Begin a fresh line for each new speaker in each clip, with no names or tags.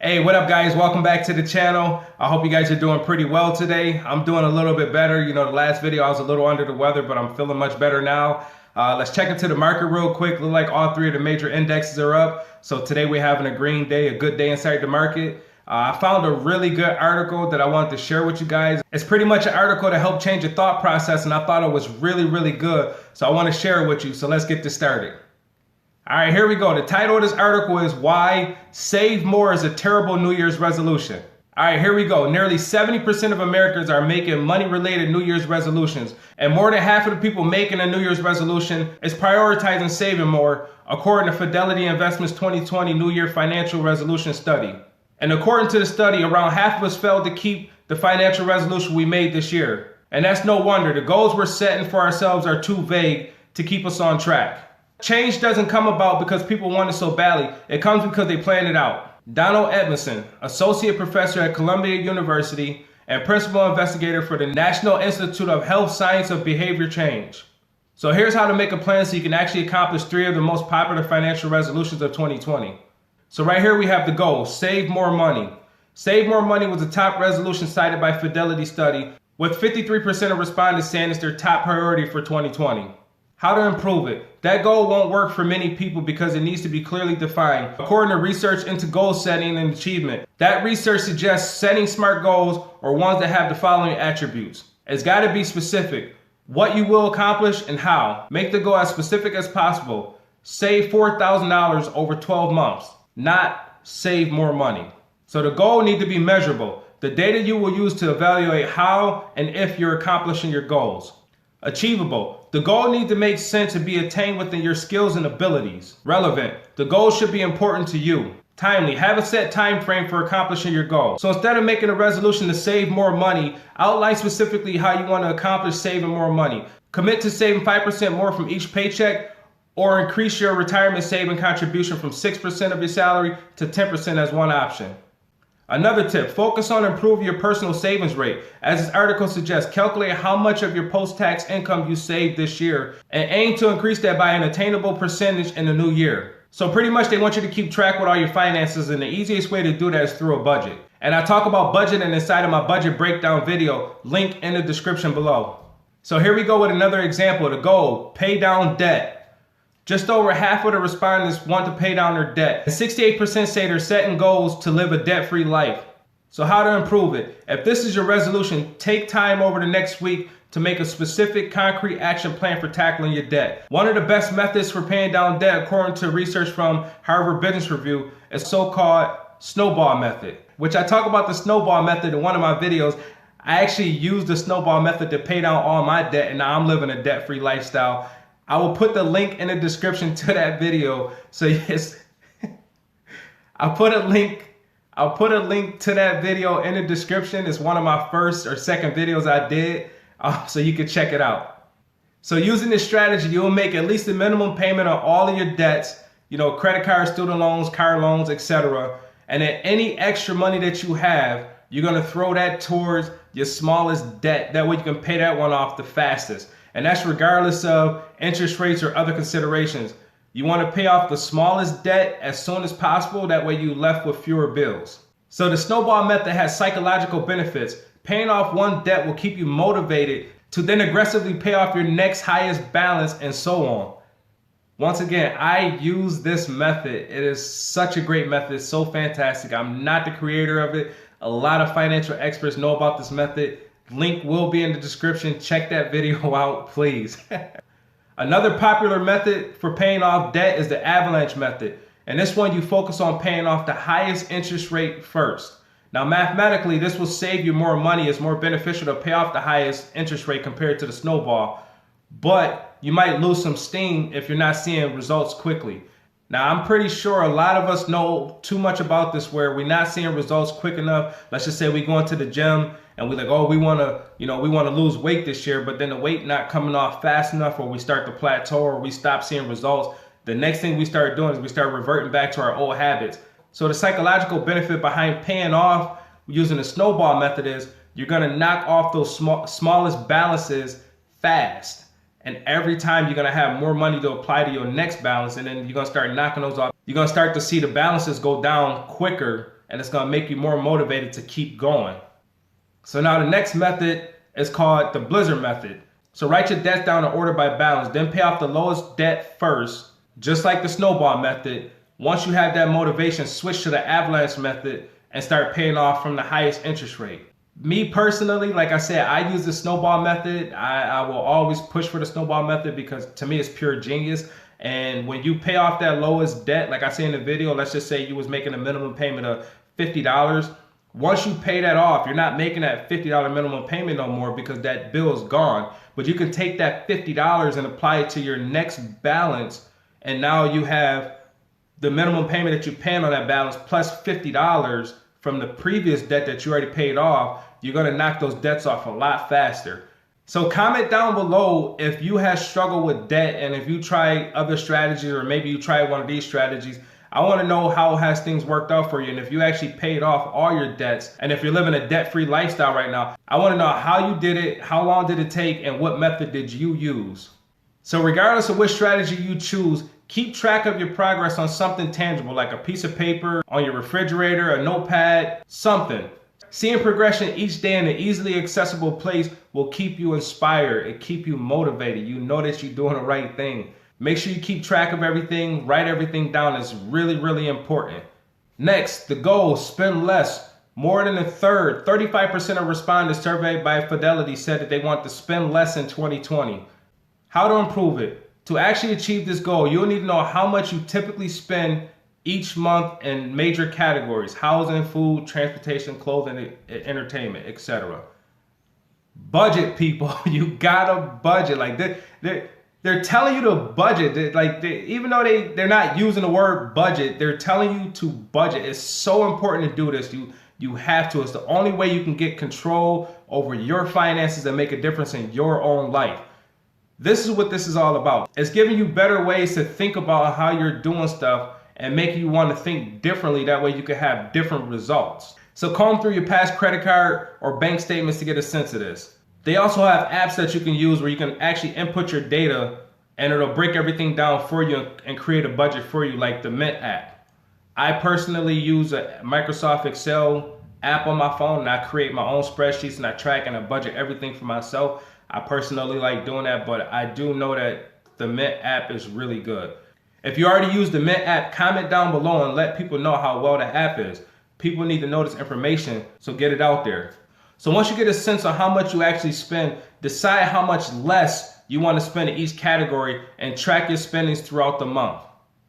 Hey, what up guys? Welcome back to the channel. I hope you guys are doing pretty well today. I'm doing a little bit better. You know, the last video I was a little under the weather, but I'm feeling much better now. Let's check into the market real quick. Look like all three of the major indexes are up. So today we're having a green day, a good day inside the market. I found a really good article that I wanted to share with you guys. It's pretty much an article to help change your thought process, and I thought it was really good. So I want to share it with you. So let's get this started. All right, here we go. The title of this article is Why Save More is a Terrible New Year's Resolution. All right, here we go. Nearly 70% of Americans are making money-related New Year's resolutions, and more than half of the people making a New Year's resolution is prioritizing saving more, according to Fidelity Investments 2020 New Year Financial Resolution Study. And according to the study, around half of us failed to keep the financial resolution we made this year. And that's no wonder. The goals we're setting for ourselves are too vague to keep us on track. Change doesn't come about because people want it so badly. It comes because they plan it out. Donald Edmondson, associate professor at Columbia University and principal investigator for the National Institute of Health Science of Behavior Change. So here's how to make a plan so you can actually accomplish three of the most popular financial resolutions of 2020. So right here we have the goal, save more money. Save more money was the top resolution cited by Fidelity study, with 53% of respondents saying it's their top priority for 2020. How to improve it? That goal won't work for many people because it needs to be clearly defined. According to research into goal setting and achievement, that research suggests setting SMART goals or ones that have the following attributes. It's got to be specific. What you will accomplish and how. Make the goal as specific as possible. Save $4,000 over 12 months, not save more money. So the goal needs to be measurable. The data you will use to evaluate how and if you're accomplishing your goals. Achievable. The goal needs to make sense and be attained within your skills and abilities. Relevant. The goal should be important to you. Timely. Have a set time frame for accomplishing your goal. So instead of making a resolution to save more money, outline specifically how you want to accomplish saving more money. Commit to saving 5% more from each paycheck, or increase your retirement saving contribution from 6% of your salary to 10% as one option. Another tip, focus on improving your personal savings rate. As this article suggests, calculate how much of your post-tax income you saved this year and aim to increase that by an attainable percentage in the new year. So pretty much they want you to keep track with all your finances, and the easiest way to do that is through a budget. And I talk about budgeting inside of my budget breakdown video, link in the description below. So here we go with another example. The goal, pay down debt. Just over half of the respondents want to pay down their debt. And 68% say they're setting goals to live a debt-free life. So how to improve it? If this is your resolution, take time over the next week to make a specific, concrete action plan for tackling your debt. One of the best methods for paying down debt, according to research from Harvard Business Review, is so-called snowball method, which I talk about the snowball method in one of my videos. I actually used the snowball method to pay down all my debt, and now I'm living a debt-free lifestyle. I will put the link in the description to that video. So yes, I'll put a link to that video in the description. It's one of my first or second videos I did, so you can check it out. So using this strategy, you'll make at least the minimum payment on all of your debts, you know, credit cards, student loans, car loans, etc. And then any extra money that you have, you're gonna throw that towards your smallest debt. That way you can pay that one off the fastest. And that's regardless of interest rates or other considerations. You want to pay off the smallest debt as soon as possible. That way you're left with fewer bills. So the snowball method has psychological benefits. Paying off one debt will keep you motivated to then aggressively pay off your next highest balance, and so on. Once again, I use this method. It is such a great method. It's so fantastic. I'm not the creator of it. A lot of financial experts know about this method. Link will be in the description. Check that video out, please. Another popular method for paying off debt is the avalanche method. And this one, you focus on paying off the highest interest rate first. Now, mathematically, this will save you more money. It's more beneficial to pay off the highest interest rate compared to the snowball. But you might lose some steam if you're not seeing results quickly. Now, I'm pretty sure a lot of us know too much about this, where we're not seeing results quick enough. Let's just say we go into the gym and we're like, oh, we want to lose weight this year, but then the weight not coming off fast enough, or we start to plateau, or we stop seeing results. The next thing we start doing is we start reverting back to our old habits. So the psychological benefit behind paying off using the snowball method is you're going to knock off those smallest balances fast. And every time you're going to have more money to apply to your next balance, and then you're going to start knocking those off. You're going to start to see the balances go down quicker and it's gonna make you more motivated to keep going. So now the next method is called the Blizzard method. So write your debts down in order by balance, then pay off the lowest debt first, just like the snowball method. Once you have that motivation, switch to the avalanche method and start paying off from the highest interest rate. Me personally, like I said, I use the snowball method. I will always push for the snowball method because to me it's pure genius. And when you pay off that lowest debt, like I say in the video, let's just say you was making a minimum payment of $50. Once you pay that off, you're not making that $50 minimum payment no more because that bill is gone. But you can take that $50 and apply it to your next balance. And now you have the minimum payment that you're paying on that balance plus $50 from the previous debt that you already paid off. You're going to knock those debts off a lot faster. So comment down below if you have struggled with debt and if you try other strategies, or maybe you try one of these strategies. I want to know how has things worked out for you, and if you actually paid off all your debts, and if you're living a debt-free lifestyle right now. I want to know how you did it, how long did it take, and what method did you use. So regardless of which strategy you choose, keep track of your progress on something tangible, like a piece of paper, on your refrigerator, a notepad, something. Seeing progression each day in an easily accessible place will keep you inspired and keep you motivated. You know that you're doing the right thing. Make sure you keep track of everything, write everything down. It's really, really important. Next, the goal, spend less. More than a third, 35% of respondents surveyed by Fidelity said that they want to spend less in 2020. How to improve it? To actually achieve this goal, you'll need to know how much you typically spend each month in major categories: housing, food, transportation, clothing, entertainment, etc. Budget, people. You gotta budget. Like they're telling you to budget. Even though they're not using the word budget, they're telling you to budget. It's so important to do this. You have to. It's the only way you can get control over your finances and make a difference in your own life. This is what this is all about. It's giving you better ways to think about how you're doing stuff and making you want to think differently. That way you can have different results. So comb through your past credit card or bank statements to get a sense of this. They also have apps that you can use where you can actually input your data and it'll break everything down for you and create a budget for you, like the Mint app. I personally use a Microsoft Excel app on my phone, and I create my own spreadsheets and I track and I budget everything for myself. I personally like doing that, but I do know that the Mint app is really good. If you already use the Mint app, comment down below and let people know how well the app is. People need to know this information, so get it out there. So once you get a sense of how much you actually spend, decide how much less you want to spend in each category and track your spendings throughout the month.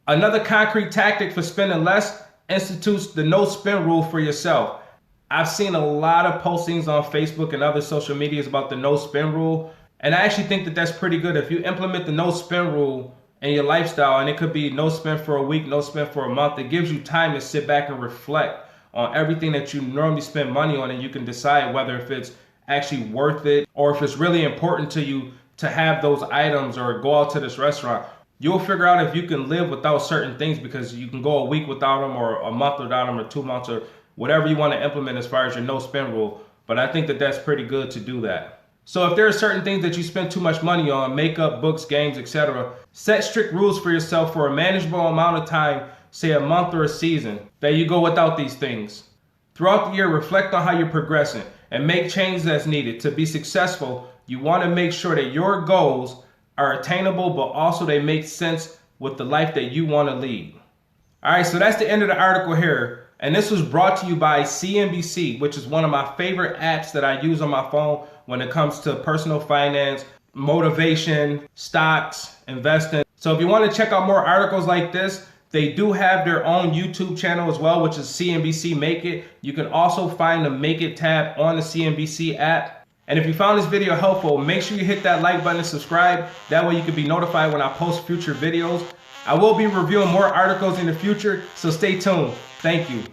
Another concrete tactic for spending less institutes the no spend rule for yourself. I've seen a lot of postings on Facebook and other social medias about the no spend rule, and I actually think that that's pretty good. If you implement the no spend rule in your lifestyle, and it could be no spend for a week, no spend for a month, it gives you time to sit back and reflect on everything that you normally spend money on, and you can decide whether if it's actually worth it or if it's really important to you to have those items or go out to this restaurant. You'll figure out if you can live without certain things, because you can go a week without them or a month without them or 2 months or whatever you want to implement as far as your no spend rule. But I think that that's pretty good to do that. So if there are certain things that you spend too much money on, makeup, books, games, etc., set strict rules for yourself for a manageable amount of time, say a month or a season, that you go without these things. Throughout the year, reflect on how you're progressing and make changes as needed. To be successful, you want to make sure that your goals are attainable, but also they make sense with the life that you want to lead. All right, so that's the end of the article here. And this was brought to you by CNBC, which is one of my favorite apps that I use on my phone when it comes to personal finance, motivation, stocks, investing. So if you want to check out more articles like this, they do have their own YouTube channel as well, which is CNBC Make It. You can also find the Make It tab on the CNBC app. And if you found this video helpful, make sure you hit that like button and subscribe. That way you can be notified when I post future videos. I will be reviewing more articles in the future, so stay tuned. Thank you.